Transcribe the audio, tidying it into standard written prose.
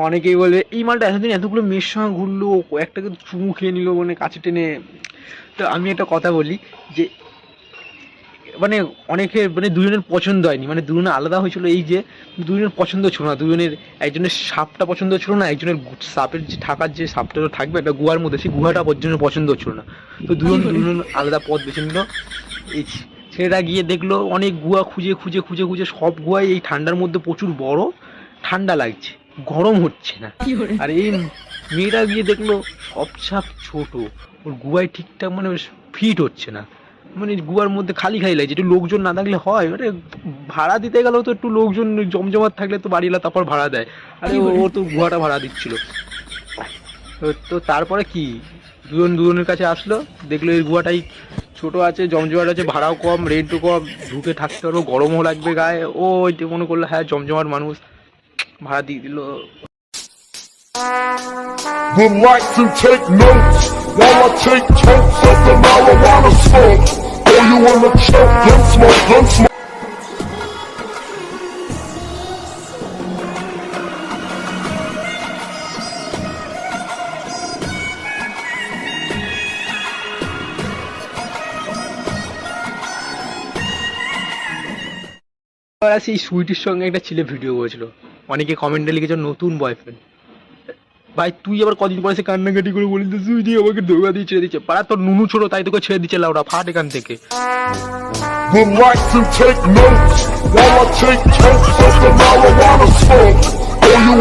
অনেকেই বলবে এই মালটা এতদিন এতগুলো মেয়ের সঙ্গে ঘুরলো, কয়েকটাকে চুমু খেয়ে নিল মানে কাছে টেনে। তো আমি একটা কথা বলি যে মানে অনেকের মানে দুজনের পছন্দ হয়নি, মানে দুজনে আলাদা হয়েছিল এই যে দুজনের পছন্দ ছিল না, দুজনের একজনের সাপটা পছন্দ ছিল না, একজনের সাপের যে থাকার যে সাপটা থাকবে একটা গুহার মধ্যে সেই গুহাটা পর্যন্ত পছন্দ হচ্ছিল না। তো দুজন আলাদা পথ বেছে নিল। এই ছেলেটা গিয়ে দেখলো অনেক গুহা খুঁজে খুঁজে খুঁজে খুঁজে সব গুহায় এই ঠান্ডার মধ্যে প্রচুর বড়, ঠান্ডা লাগছে, গরম হচ্ছে না। আর এই মেয়েটা গিয়ে দেখলো সব সাপ ছোট, ওর গুহায় ঠিকঠাক মানে ফিট হচ্ছে না, মানে গুহার মধ্যে খালি খালি লাগছে। একটু লোকজন না থাকলে হয়, মানে ভাড়া দিতে গেলেও তো একটু লোকজন জমজমাট থাকলে তো বাড়িওয়ালা তারপর ভাড়া দেয়। আরে ও তো গুহাটা ভাড়া দিচ্ছিল। তো তারপরে কি দুজনের কাছে আসলো, দেখলো এই গুহাটাই ছোট আছে, জমজমাট আছে, ভাড়াও কম, রেন্টও কম, ঢুকে থাকতে পারবো, গরমও লাগবে গায়ে। ও মনে করলো হ্যাঁ জমজমাট মানুষ, ভাড়া দিয়ে দিল। Would like to take notes while I take totes of the marijuana smoke. Oh, you wanna choke, gun smoke, gun smoke. সেই সুইটির সঙ্গে একটা ছেলে ভিডিও করেছিল, অনেকে কমেন্টে লিখেছে নতুন বয়ফ্রেন্ড। ভাই তুই আবার কদিন পরে সে কান্নাকাটি করে বলিস সুইটি আমাকে ধোকা দিয়ে ছেড়ে দিচ্ছে, পাড়া তোর নুনু ছোট তাই তোকে ছেড়ে দিচ্ছে, লাউডা ফাট এখান থেকে। Would like to take notes while I take totes of the